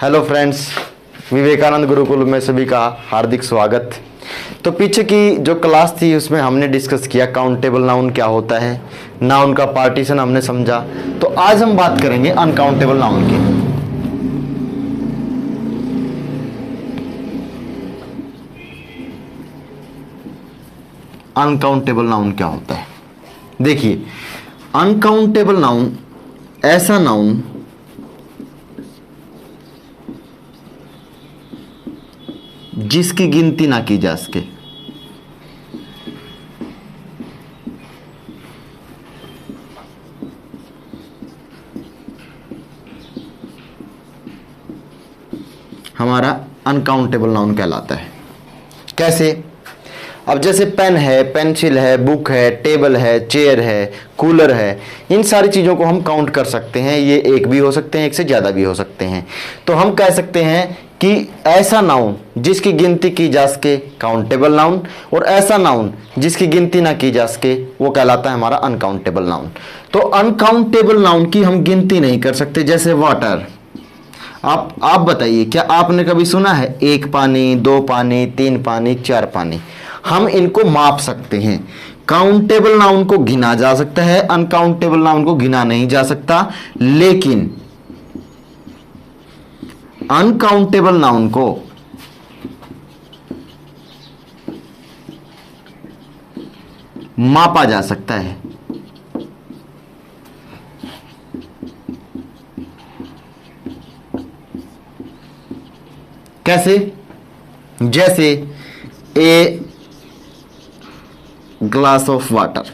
Hello friends, Vivekananda Gurukul में सभी का हार्दिक स्वागत। तो पीछे की जो क्लास थी उसमें हमने डिस्कस किया काउंटेबल नाउन क्या होता है, नाउन का पार्टीशन हमने समझा। तो आज हम बात करेंगे अनकाउंटेबल नाउन की। अनकाउंटेबल नाउन क्या होता है? देखिए, अनकाउंटेबल नाउन ऐसा नाउन जिसकी गिनती ना की जा सके। हमारा अनकाउंटेबल नाउन कहलाता है। कैसे? अब जैसे पेन है, पेंसिल है, बुक है, टेबल है, चेयर है, कूलर है, इन सारी चीज़ों को हम काउंट कर सकते हैं। ये एक भी हो सकते हैं, एक से ज़्यादा भी हो सकते हैं। तो हम कह सकते हैं कि ऐसा नाउन जिसकी गिनती की जा सके काउंटेबल नाउन, और ऐसा नाउन जिसकी गिनती ना की जा सके वो कहलाता है हमारा अनकाउंटेबल नाउन। तो अनकाउंटेबल नाउन की हम गिनती नहीं कर सकते। जैसे वाटर, आप बताइए, क्या आपने कभी सुना है एक पानी, दो पानी, तीन पानी, चार पानी? हम इनको माप सकते हैं। काउंटेबल नाउन को गिना जा सकता है, अनकाउंटेबल नाउन को गिना नहीं जा सकता। लेकिन अनकाउंटेबल नाउन को मापा जा सकता है। कैसे? जैसे ए ग्लास ऑफ वाटर,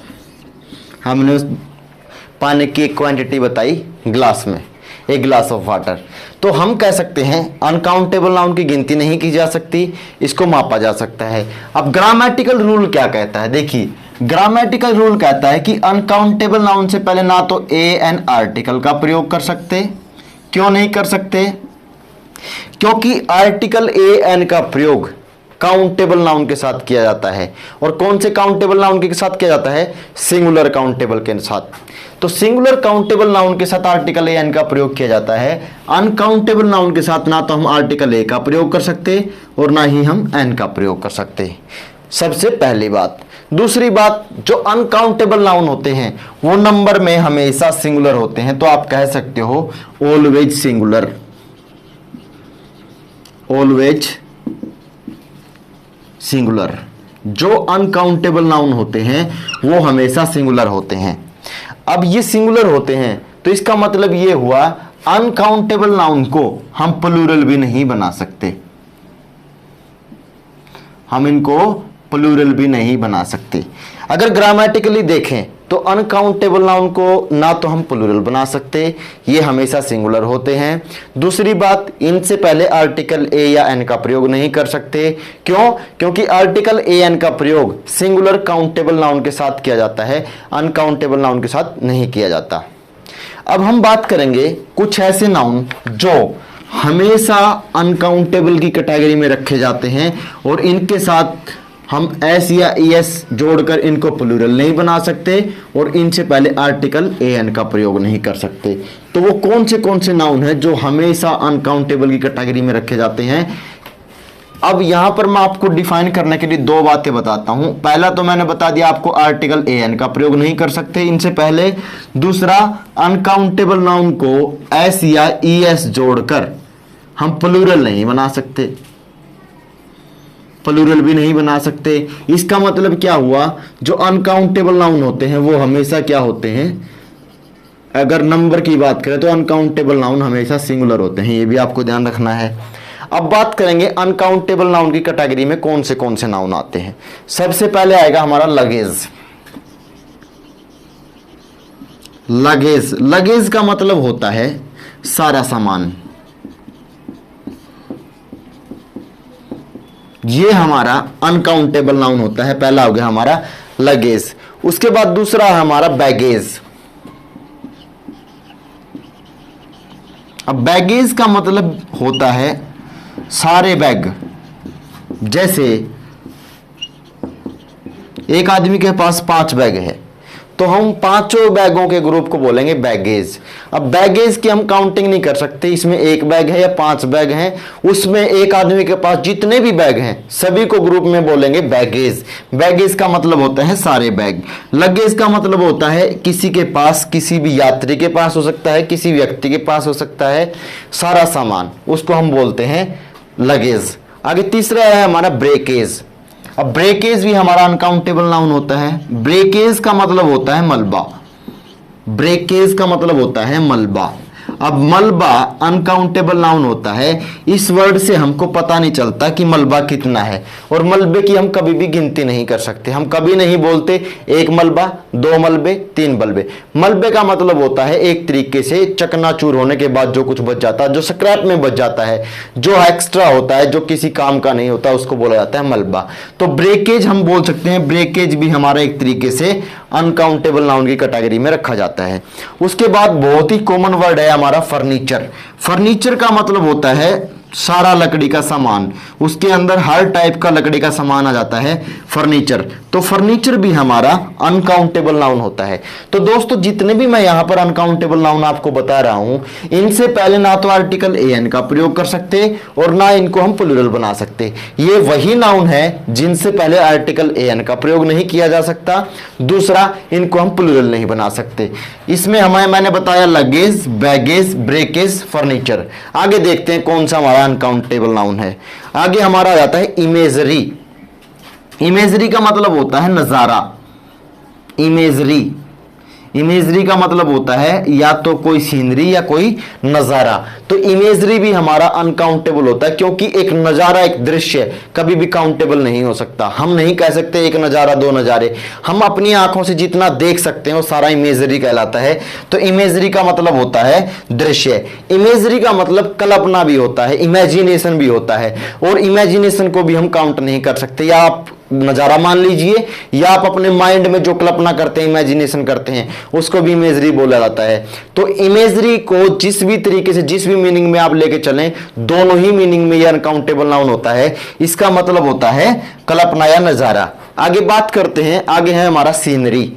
हमने उस पानी की क्वांटिटी बताई ग्लास में, एक ग्लास ऑफ वाटर। तो हम कह सकते हैं अनकाउंटेबल नाउन की गिनती नहीं की जा सकती, इसको मापा जा सकता है। अब ग्रामेटिकल रूल क्या कहता है? देखिए, ग्रामेटिकल रूल कहता है कि अनकाउंटेबल नाउन से पहले ना तो ए एन आर्टिकल का प्रयोग कर सकते। क्यों नहीं कर सकते? क्योंकि आर्टिकल ए एन का प्रयोग काउंटेबल नाउन के साथ किया जाता है। और कौन से काउंटेबल नाउन के साथ किया जाता है? सिंगुलर काउंटेबल के साथ। तो सिंगुलर काउंटेबल नाउन के साथ आर्टिकल ए एन का प्रयोग किया जाता है। अनकाउंटेबल नाउन के साथ ना तो हम आर्टिकल ए का प्रयोग कर सकते और ना ही हम एन का प्रयोग कर सकते। सबसे पहली बात। दूसरी बात, जो अनकाउंटेबल नाउन होते हैं वो नंबर में हमेशा सिंगुलर होते हैं। तो आप कह सकते हो ऑलवेज सिंगुलर, ऑलवेज सिंगुलर। जो अनकाउंटेबल नाउन होते हैं वो हमेशा सिंगुलर होते हैं। अब ये सिंगुलर होते हैं तो इसका मतलब ये हुआ अनकाउंटेबल नाउन को हम प्लूरल भी नहीं बना सकते। हम इनको प्लूरल भी नहीं बना सकते। अगर ग्रामेटिकली देखें तो अनकाउंटेबल नाउन को ना तो हम प्लूरल बना सकते, ये हमेशा सिंगुलर होते हैं। दूसरी बात, इनसे पहले आर्टिकल ए या एन का प्रयोग नहीं कर सकते। क्यों? क्योंकि आर्टिकल ए एन का प्रयोग सिंगुलर काउंटेबल नाउन के साथ किया जाता है, अनकाउंटेबल नाउन के साथ नहीं किया जाता। अब हम बात करेंगे कुछ ऐसे नाउन जो हमेशा अनकाउंटेबल की कैटेगरी में रखे जाते हैं और इनके साथ हम एस या एस जोड़कर इनको प्लूरल नहीं बना सकते और इनसे पहले आर्टिकल ए एन का प्रयोग नहीं कर सकते। तो वो कौन से नाउन है जो हमेशा अनकाउंटेबल की कैटेगरी में रखे जाते हैं? अब यहां पर मैं आपको डिफाइन करने के लिए दो बातें बताता हूं। पहला तो मैंने बता दिया आपको, आर्टिकल ए एन का प्रयोग नहीं कर सकते इनसे पहले। दूसरा, अनकाउंटेबल नाउन को एस या ई एस जोड़कर हम प्लूरल नहीं बना सकते, प्लूरल भी नहीं बना सकते। इसका मतलब क्या हुआ? जो अनकाउंटेबल नाउन होते हैं वो हमेशा क्या होते हैं? अगर नंबर की बात करें तो अनकाउंटेबल नाउन हमेशा सिंगुलर होते हैं, ये भी आपको ध्यान रखना है। अब बात करेंगे अनकाउंटेबल नाउन की कैटेगरी में कौन से नाउन आते हैं। सबसे पहले आएगा हमारा लगेज। लगेज, लगेज का मतलब होता है सारा सामान। ये हमारा अनकाउंटेबल नाउन होता है। पहला हो गया हमारा लगेज। उसके बाद दूसरा है हमारा बैगेज। अब बैगेज का मतलब होता है सारे बैग। जैसे एक आदमी के पास 5 बैग है तो हम पांचों बैगों के ग्रुप को बोलेंगे बैगेज। अब बैगेज की हम काउंटिंग नहीं कर सकते, इसमें एक बैग है या 5 बैग हैं, उसमें एक आदमी के पास जितने भी बैग हैं सभी को ग्रुप में बोलेंगे बैगेज। बैगेज का मतलब होता है सारे बैग। लगेज का मतलब होता है किसी के पास, किसी भी यात्री के पास हो सकता है, किसी व्यक्ति के पास हो सकता है, सारा सामान, उसको हम बोलते हैं लगेज। आगे तीसरा है हमारा ब्रेकेज। अब ब्रेकेज भी हमारा अनकाउंटेबल नाउन होता है। ब्रेकेज का मतलब होता है मलबा। ब्रेकेज का मतलब होता है मलबा। अब मलबा अनकाउंटेबल नाउन होता है। इस वर्ड से हमको पता नहीं चलता कि मलबा कितना है, और मलबे की हम कभी भी गिनती नहीं कर सकते। हम कभी नहीं बोलते 1 मलबा, 2 मलबे, 3 मलबे। मलबे का मतलब होता है एक तरीके से चकनाचूर होने के बाद जो कुछ बच जाता है, जो स्क्रैप में बच जाता है, जो एक्स्ट्रा होता है, जो किसी काम का नहीं होता, उसको बोला जाता है मलबा। तो ब्रेकेज हम बोल सकते हैं। ब्रेकेज भी हमारा एक तरीके से अनकाउंटेबल नाउन की कैटेगरी में रखा जाता है। उसके बाद बहुत ही कॉमन वर्ड है हमारा फर्नीचर। फर्नीचर का मतलब होता है सारा लकड़ी का सामान, उसके अंदर हर टाइप का लकड़ी का सामान आ जाता है फर्नीचर। तो फर्नीचर भी हमारा अनकाउंटेबल नाउन होता है। तो दोस्तों जितने भी मैं यहां पर अनकाउंटेबल नाउन आपको बता रहा हूं, इनसे पहले ना तो आर्टिकल एन का प्रयोग कर सकते और ना इनको हम प्लूरल बना सकते। ये वही नाउन है जिनसे पहले आर्टिकल एन का प्रयोग नहीं किया जा सकता। दूसरा, इनको हम प्लूरल नहीं बना सकते। इसमें मैंने बताया लगेज, बैगेज, ब्रेकेज, फर्नीचर। आगे देखते हैं कौन सा हमारा अनकाउंटेबल नाउन है। आगे हमारा आ जाता है इमेजरी। इमेजरी का मतलब होता है नजारा। इमेजरी, इमेजरी का मतलब होता है या तो कोई सीनरी या कोई नजारा। तो इमेजरी भी हमारा अनकाउंटेबल होता है, क्योंकि एक नजारा, एक दृश्य कभी भी काउंटेबल नहीं हो सकता। हम नहीं कह सकते एक नजारा, 2 नजारे। हम अपनी आंखों से जितना देख सकते हैं वो सारा इमेजरी कहलाता है। तो इमेजरी का मतलब होता है दृश्य। इमेजरी का मतलब कल्पना भी होता है, इमेजिनेशन भी होता है, और इमेजिनेशन को भी हम काउंट नहीं कर सकते। या आप नजारा मान लीजिए, या आप अपने माइंड में जो कल्पना करते हैं, इमेजिनेशन करते हैं, उसको भी इमेजरी बोला जाता है। तो इमेजरी को जिस भी तरीके से, जिस भी मीनिंग में आप लेके चलें, दोनों ही मीनिंग में ये अनकाउंटेबल नाउन होता है। इसका मतलब होता है कल्पना या नजारा। आगे बात करते हैं, आगे है हमारा सीनरी।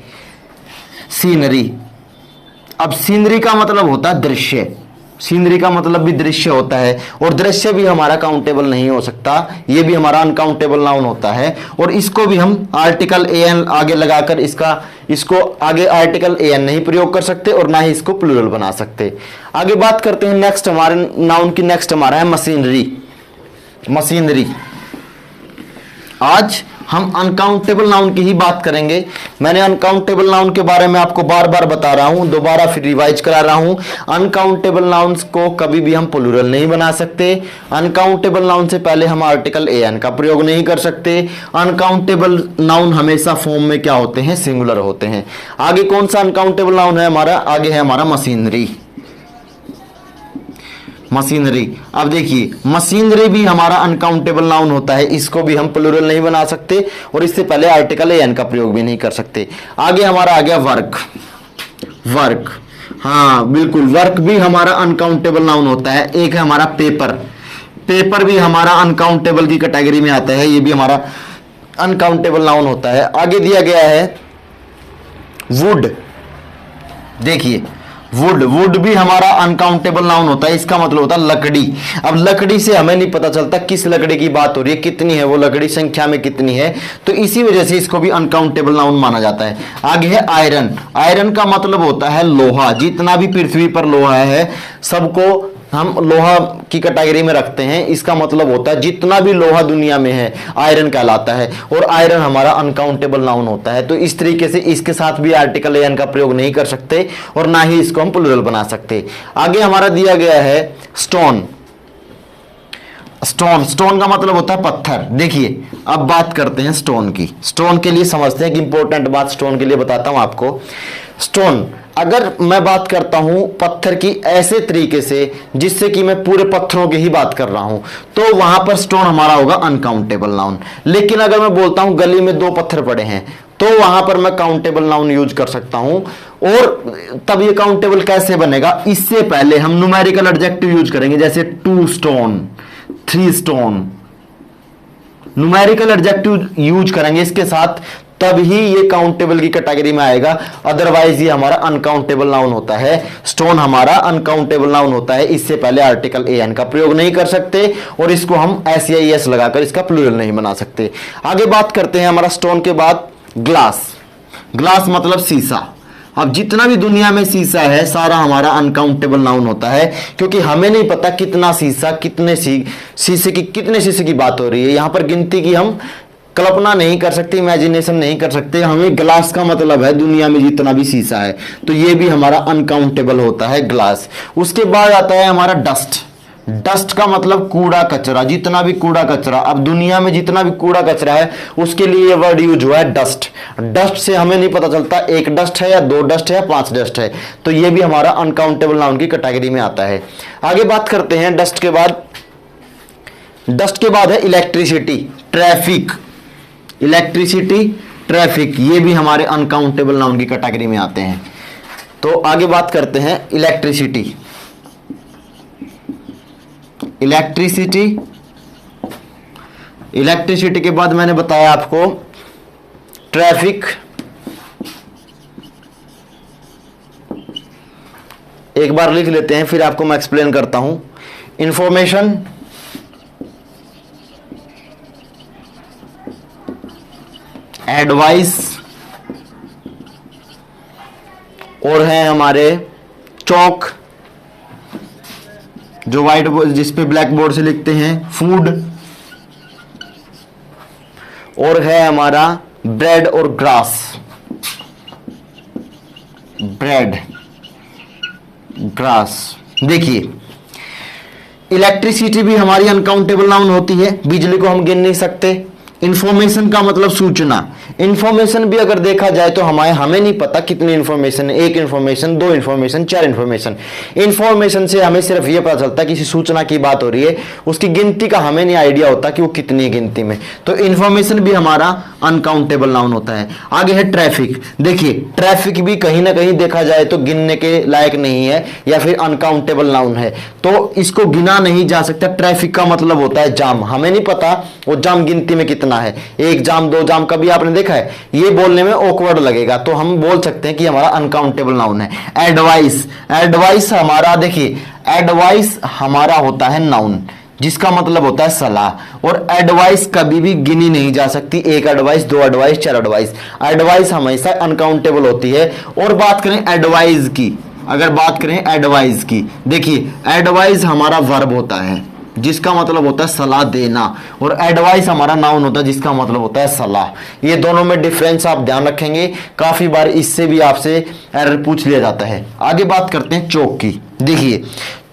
सीनरी, अब सीनरी का मतलब होता है दृश्य। सीनरी का मतलब भी दृश्य होता है, और दृश्य भी हमारा काउंटेबल नहीं हो सकता। ये भी हमारा अनकाउंटेबल नाउन होता है, और इसको भी हम आर्टिकल एन आगे लगाकर इसको आगे आर्टिकल एन नहीं प्रयोग कर सकते, और ना ही इसको प्लूरल बना सकते। आगे बात करते हैं नेक्स्ट हमारे नाउन की। नेक्स्ट हमारा है मशीनरी। मशीनरी, आज हम अनकाउंटेबल नाउन की ही बात करेंगे। मैंने अनकाउंटेबल नाउन के बारे में आपको बार बार बता रहा हूं, दोबारा फिर रिवाइज करा रहा हूं। अनकाउंटेबल नाउन्स को कभी भी हम प्लूरल नहीं बना सकते। अनकाउंटेबल नाउन से पहले हम आर्टिकल एन का प्रयोग नहीं कर सकते। अनकाउंटेबल नाउन हमेशा फॉर्म में क्या होते हैं, सिंगुलर होते हैं। आगे कौन सा अनकाउंटेबल नाउन है हमारा, आगे है हमारा मशीनरी। मशीनरी, अब देखिए मशीनरी भी हमारा अनकाउंटेबल नाउन होता है। इसको भी हम प्लूरल नहीं बना सकते, और इससे पहले आर्टिकल एन का प्रयोग भी नहीं कर सकते। आगे हमारा आ गया वर्क। वर्क, हाँ बिल्कुल, वर्क भी हमारा अनकाउंटेबल नाउन होता है। एक है हमारा पेपर। पेपर भी हमारा अनकाउंटेबल की कैटेगरी में आता है, ये भी हमारा अनकाउंटेबल नाउन होता है। आगे दिया गया है वुड। देखिए वुड, वुड भी हमारा अनकाउंटेबल नाउन होता है। इसका मतलब होता है लकड़ी। अब लकड़ी से हमें नहीं पता चलता किस लकड़ी की बात हो रही है, कितनी है वो लकड़ी, संख्या में कितनी है, तो इसी वजह से इसको भी अनकाउंटेबल नाउन माना जाता है। आगे है आयरन। आयरन का मतलब होता है लोहा। जितना भी पृथ्वी पर लोहा है सबको हम लोहा की कैटेगरी में रखते हैं। इसका मतलब होता है जितना भी लोहा दुनिया में है आयरन कहलाता है, और आयरन हमारा अनकाउंटेबल नाउन होता है। तो इस तरीके से इसके साथ भी आर्टिकल एन का प्रयोग नहीं कर सकते, और ना ही इसको हम प्लूरल बना सकते। आगे हमारा दिया गया है स्टोन। स्टोन, स्टोन का मतलब होता है पत्थर। देखिए अब बात करते हैं स्टोन की। स्टोन के लिए समझते हैं कि इंपॉर्टेंट बात स्टोन के लिए बताता हूं आपको। स्टोन, अगर मैं बात करता हूं पत्थर की ऐसे तरीके से जिससे कि मैं पूरे पत्थरों की ही बात कर रहा हूं, तो वहां पर स्टोन हमारा होगा अनकाउंटेबल नाउन। लेकिन अगर मैं बोलता हूं गली में 2 पत्थर पड़े हैं, तो वहां पर मैं काउंटेबल नाउन यूज कर सकता हूं। और तब ये काउंटेबल कैसे बनेगा, इससे पहले हम न्यूमेरिकल एडजेक्टिव यूज करेंगे, जैसे 2 stone, 3 stone. Numerical adjective use करेंगे इसके साथ, तब ही ये काउंटेबल की कैटेगरी में आएगा, अदरवाइज ये हमारा अनकाउंटेबल नाउन होता है। स्टोन हमारा अनकाउंटेबल नाउन होता है, इससे पहले आर्टिकल एन का प्रयोग नहीं कर सकते और इसको हम एस या एस लगाकर इसका प्लूरल नहीं बना सकते। आगे बात करते हैं हमारा स्टोन के बाद ग्लास। ग्लास मतलब शीशा। अब जितना भी दुनिया में शीशा है सारा हमारा अनकाउंटेबल नाउन होता है, क्योंकि हमें नहीं पता कितना शीशा, कितने शीशे की बात हो रही है। यहां पर गिनती की हम कल्पना नहीं कर सकते, इमेजिनेशन नहीं कर सकते। हमें ग्लास का मतलब है दुनिया में जितना भी शीशा है, तो ये भी हमारा अनकाउंटेबल होता है ग्लास। उसके बाद आता है हमारा डस्ट। डस्ट का मतलब कूड़ा कचरा, जितना भी कूड़ा कचरा, अब दुनिया में जितना भी कूड़ा कचरा है उसके लिए ये वर्ड यूज हुआ है डस्ट। डस्ट से हमें नहीं पता चलता एक डस्ट है या दो डस्ट है या पांच डस्ट है, तो ये भी हमारा अनकाउंटेबल नाउन की कैटेगरी में आता है। आगे बात करते हैं डस्ट के बाद है इलेक्ट्रिसिटी, ट्रैफिक। इलेक्ट्रिसिटी, ट्रैफिक, ये भी हमारे अनकाउंटेबल नाउन की कैटेगरी में आते हैं। तो आगे बात करते हैं इलेक्ट्रिसिटी। इलेक्ट्रिसिटी के बाद मैंने बताया आपको ट्रैफिक, एक बार लिख लेते हैं फिर आपको मैं एक्सप्लेन करता हूं। इंफॉर्मेशन, एडवाइस, और है हमारे चौक जो व्हाइट बोर्ड जिस पे ब्लैक बोर्ड से लिखते हैं, फूड, और है हमारा ब्रेड और ग्रास। Bread, grass. देखिए इलेक्ट्रिसिटी भी हमारी अनकाउंटेबल नाउन होती है, बिजली को हम गिन नहीं सकते। इंफॉर्मेशन का मतलब सूचना। इंफॉर्मेशन भी अगर देखा जाए तो हमें नहीं पता कितनी इंफॉर्मेशन है, एक इंफॉर्मेशन, दो इंफॉर्मेशन, चार इंफॉर्मेशन। इंफॉर्मेशन से हमें सिर्फ ये पता चलता है किसी सूचना की बात हो रही है, उसकी गिनती का हमें नहीं आइडिया होता कि वो कितनी है गिनती में। तो इंफॉर्मेशन भी हमारा अनकाउंटेबल नाउन होता है। आगे है ट्रैफिक। देखिए ट्रैफिक भी कहीं ना कहीं देखा जाए तो गिनने के लायक नहीं है या फिर अनकाउंटेबल नाउन है, तो इसको गिना नहीं जा सकता। ट्रैफिक का मतलब होता है जाम, हमें नहीं पता वो जाम गिनती में कितना है, एक जाम, दो जाम, कभी आपने देखा है? ये बोलने में ऑकवर्ड लगेगा, तो हम बोल सकते हैं कि हमारा अनकाउंटेबल नाउन है। एडवाइस, एडवाइस हमारा, देखिए एडवाइस हमारा होता है नाउन जिसका मतलब होता है सलाह, और एडवाइस कभी भी गिनी नहीं जा सकती, एक एडवाइस, दो एडवाइस, चार एडवाइस। एडवाइस हमेशा अनकाउंटेबल होती है। और बात करें एडवाइस की, अगर बात करें एडवाइस की, देखिए एडवाइस हमारा वर्ब होता है जिसका मतलब होता है सलाह देना, और एडवाइस हमारा नाउन होता है जिसका मतलब होता है सलाह। ये दोनों में डिफरेंस आप ध्यान रखेंगे, काफी बार इससे भी आपसे एरर पूछ लिया जाता है। आगे बात करते हैं चौक की। देखिए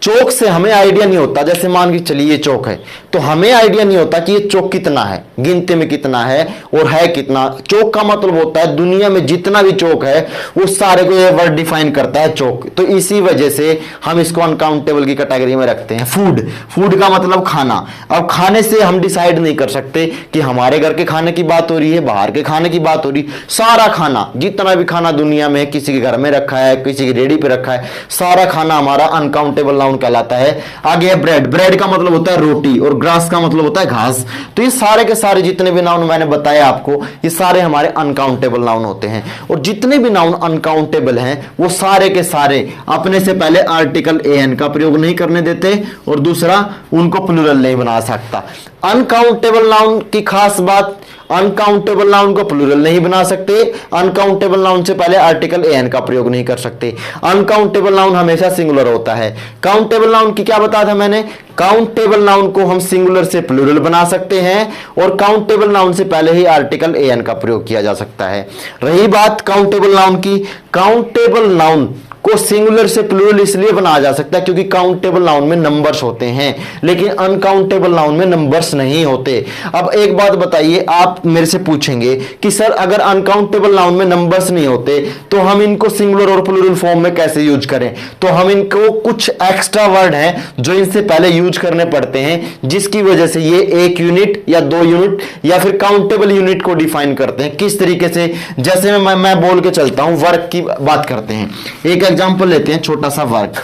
चौक से हमें आइडिया नहीं होता, जैसे मान के चलिए ये चौक है, तो हमें आइडिया नहीं होता कि ये चौक कितना है, गिनती में कितना है और है कितना। चौक का मतलब होता है दुनिया में जितना भी चौक है वो सारे को ये वर्ड डिफाइन करता है चौक, तो इसी वजह से हम इसको अनकाउंटेबल की कैटेगरी में रखते हैं। फूड, फूड का मतलब खाना। अब खाने से हम डिसाइड नहीं कर सकते कि हमारे घर के खाने की बात हो रही है, बाहर के खाने की बात हो रही, सारा खाना, जितना भी खाना दुनिया में किसी के घर में रखा है, किसी की रेडी पे रखा है, सारा खाना हमारा अनकाउंटेबल कहलाता है। आगे है ब्रेड। ब्रेड का मतलब होता है रोटी, और ग्रास का मतलब होता है घास। तो ये सारे के सारे जितने भी नाउन मैंने बताया आपको, ये सारे हमारे अनकाउंटेबल नाउन होते हैं। और जितने भी नाउन अनकाउंटेबल हैं वो सारे के सारे अपने से पहले आर्टिकल एन का प्रयोग नहीं करने देते, और दूसरा उनको प्लूरल नहीं बना सकता। अनकाउंटेबल नाउन की खास बात, अनकाउंटेबल नाउन को प्लूरल नहीं बना सकते, अनकाउंटेबल नाउन से पहले आर्टिकल एन का प्रयोग नहीं कर सकते, अनकाउंटेबल नाउन हमेशा सिंगुलर होता है। काउंटेबल नाउन की क्या बताया था मैंने? काउंटेबल नाउन को हम सिंगुलर से प्लूरल बना सकते हैं, और काउंटेबल नाउन से पहले ही आर्टिकल एन का प्रयोग किया जा सकता है। रही बात काउंटेबल नाउन की, काउंटेबल नाउन को सिंगुलर से प्लूरल इसलिए बनाया जा सकता है क्योंकि काउंटेबल नाउन में नंबर्स होते हैं, लेकिन अनकाउंटेबल नाउन में नंबर्स नहीं होते। अब एक बात बताइए, आप मेरे से पूछेंगे कि सर अगर अनकाउंटेबल नाउन में नंबर्स नहीं होते तो हम इनको सिंगुलर और प्लूरल फॉर्म में कैसे यूज करें? तो हम इनको कुछ एक्स्ट्रा वर्ड हैं जो इनसे पहले यूज करने पड़ते हैं, जिसकी वजह से ये एक यूनिट या दो यूनिट या फिर काउंटेबल यूनिट को डिफाइन करते हैं। किस तरीके से? जैसे मैं बोल के चलता हूं, वर्क की बात करते हैं। एक एग्जांपल लेते हैं, छोटा सा वर्क।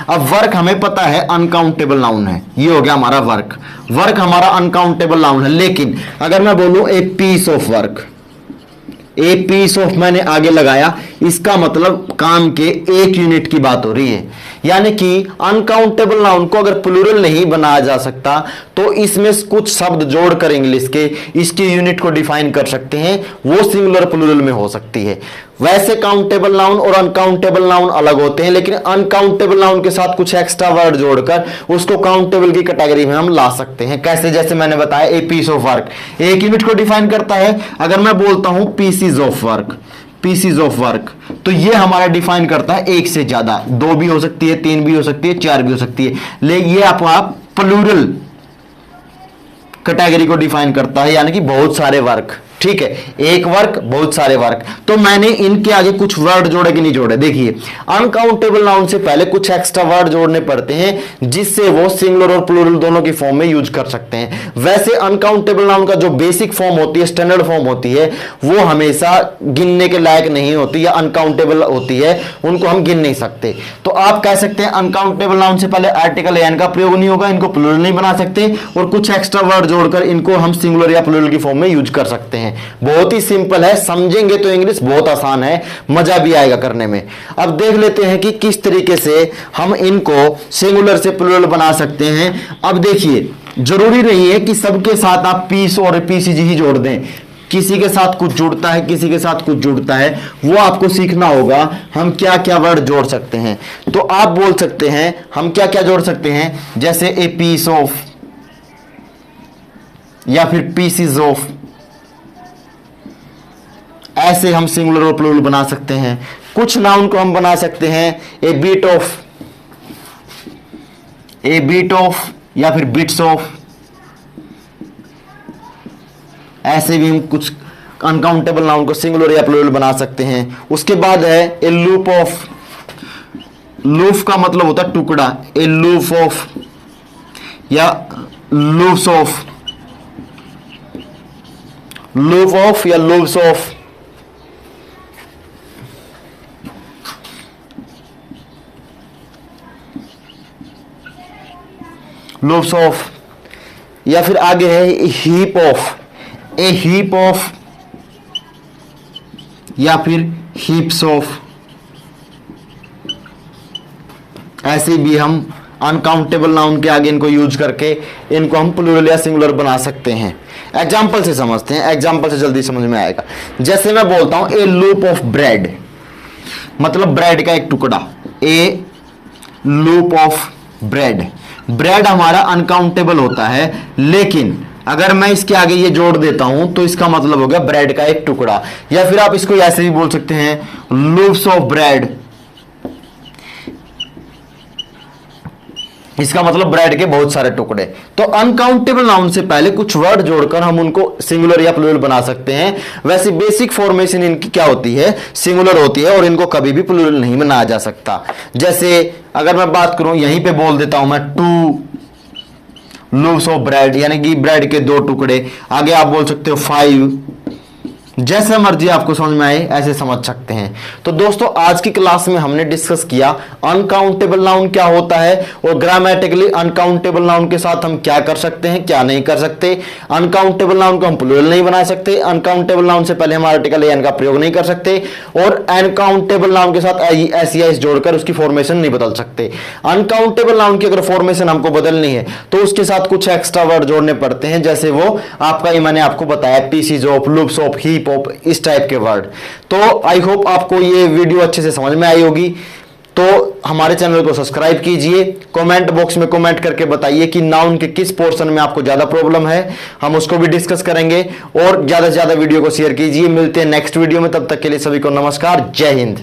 अब वर्क हमें पता है अनकाउंटेबल नाउन है, ये हो गया हमारा वर्क। वर्क हमारा अनकाउंटेबल नाउन है, लेकिन अगर मैं बोलूं a piece of work, a piece of मैंने आगे लगाया, इसका मतलब काम के एक यूनिट की बात हो रही है। यानी कि अनकाउंटेबल नाउन को अगर प्लूरल नहीं बनाया जा सकता तो इसमें कुछ शब्द जोड़कर इंग्लिश के इसकी यूनिट को डिफाइन कर सकते हैं, वो सिंगुलर प्लूरल में हो सकती है। वैसे काउंटेबल नाउन और अनकाउंटेबल नाउन अलग होते हैं, लेकिन अनकाउंटेबल नाउन के साथ कुछ एक्स्ट्रा वर्ड जोड़कर उसको काउंटेबल की कैटेगरी में हम ला सकते हैं। कैसे? जैसे मैंने बताया ए पीस ऑफ वर्क एक यूनिट को डिफाइन करता है। अगर मैं बोलता हूं PCs of work, PCs of work, तो ये हमारा डिफाइन करता है एक से ज्यादा, दो भी हो सकती है, तीन भी हो सकती है, चार भी हो सकती है, लेकिन ये आप प्लूरल कैटेगरी को डिफाइन करता है, यानी कि बहुत सारे वर्क। ठीक है, एक वर्क, बहुत सारे वर्क। तो मैंने इनके आगे कुछ वर्ड जोड़े कि नहीं जोड़े? देखिए, अनकाउंटेबल नाउन से पहले कुछ एक्स्ट्रा वर्ड जोड़ने पड़ते हैं जिससे वो सिंगुलर और प्लूरल दोनों की फॉर्म में यूज कर सकते हैं। वैसे अनकाउंटेबल नाउन का जो बेसिक फॉर्म होती है, स्टैंडर्ड फॉर्म होती है, वो हमेशा गिनने के लायक नहीं होती या अनकाउंटेबल होती है, उनको हम गिन नहीं सकते। तो आप कह सकते हैं अनकाउंटेबल नाउन से पहले आर्टिकल एन का प्रयोग नहीं होगा, इनको प्लूरल नहीं बना सकते, और कुछ एक्स्ट्रा वर्ड जोड़कर इनको हम सिंगुलर या प्लूरल की फॉर्म में यूज कर सकते हैं। बहुत ही सिंपल है, समझेंगे तो इंग्लिश बहुत आसान है, मजा भी आएगा करने में। अब देख लेते हैं कि किस तरीके से हम इनको सिंगुलर से प्लूरल बना सकते हैं। अब देखिए, जरूरी नहीं है कि सबके साथ आप पीस और पीसीजी ही जोड़ दें, किसी के साथ कुछ जुड़ता है, किसी के साथ कुछ जुड़ता है, वो आपको सीखना होगा हम क्या क्या वर्ड जोड़ सकते हैं। तो आप बोल सकते हैं हम क्या क्या जोड़ सकते हैं, जैसे ए पीस ऑफ या फिर पीसीज ऑफ, ऐसे हम सिंगुलर और प्लूरल बना सकते हैं। कुछ नाउन को हम बना सकते हैं a bit of, a bit of या फिर बिट्स ऑफ, ऐसे भी हम कुछ अनकाउंटेबल नाउन को सिंगुलर या प्लूरल बना सकते हैं। उसके बाद है ए लूप ऑफ, लूप का मतलब होता है टुकड़ा, ए लूप ऑफ या लूप्स ऑफ, लूप ऑफ या लूप्स ऑफ। लूप्स ऑफ, या फिर आगे है heap of, A heap of या फिर हीप्स ऑफ। ऐसे भी हम अनकाउंटेबल नाउन के आगे इनको यूज करके इनको हम प्लूरल या सिंगुलर बना सकते हैं। एग्जाम्पल से समझते हैं, एग्जाम्पल से जल्दी समझ में आएगा। जैसे मैं बोलता हूं ए लूप ऑफ ब्रेड, मतलब ब्रेड का एक टुकड़ा, ए लूप ऑफ ब्रेड। ब्रेड हमारा अनकाउंटेबल होता है, लेकिन अगर मैं इसके आगे ये जोड़ देता हूं तो इसका मतलब हो गया ब्रेड का एक टुकड़ा। या फिर आप इसको ऐसे भी बोल सकते हैं लूप्स ऑफ ब्रेड, इसका मतलब ब्रेड के बहुत सारे टुकड़े। तो अनकाउंटेबल नाउन से पहले कुछ वर्ड जोड़कर हम उनको सिंगुलर या प्लूरल बना सकते हैं। वैसे बेसिक फॉर्मेशन इनकी क्या होती है, सिंगुलर होती है, और इनको कभी भी प्लूरल नहीं बनाया जा सकता। जैसे अगर मैं बात करूं, यहीं पे बोल देता हूं मैं टू लूप्स ऑफ ब्रेड, यानी कि ब्रेड के दो टुकड़े। आगे आप बोल सकते हो 5, जैसे मर्जी आपको समझ में आए ऐसे समझ सकते हैं। तो दोस्तों, आज की क्लास में हमने डिस्कस किया अनकाउंटेबल नाउन क्या होता है और ग्रामेटिकली अनकाउंटेबल नाउन के साथ हम क्या कर सकते हैं, क्या नहीं कर सकते। अनकाउंटेबल नाउन को हम प्लूरल नहीं बना सकते, अनकाउंटेबल नाउन से पहले हम आर्टिकल एन का प्रयोग नहीं कर सकते, और अनकाउंटेबल नाउन के साथ एस या एस जोड़कर उसकी फॉर्मेशन नहीं बदल सकते। अनकाउंटेबल नाउन की अगर फॉर्मेशन हमको बदलनी है तो उसके साथ कुछ एक्स्ट्रा वर्ड जोड़ने पड़ते हैं, जैसे वो आपका मैंने आपको बताया PCs of, loops of, heap of, इस टाइप के वर्ड। तो आई होप आपको ये वीडियो अच्छे से समझ में आई होगी। तो हमारे चैनल को सब्सक्राइब कीजिए, कमेंट बॉक्स में कमेंट करके बताइए कि नाउन के किस पोर्शन में आपको ज्यादा प्रॉब्लम है, हम उसको भी डिस्कस करेंगे। और ज्यादा से ज्यादा वीडियो को शेयर कीजिए। मिलते हैं नेक्स्ट वीडियो में, तब तक के लिए सभी को नमस्कार, जय हिंद।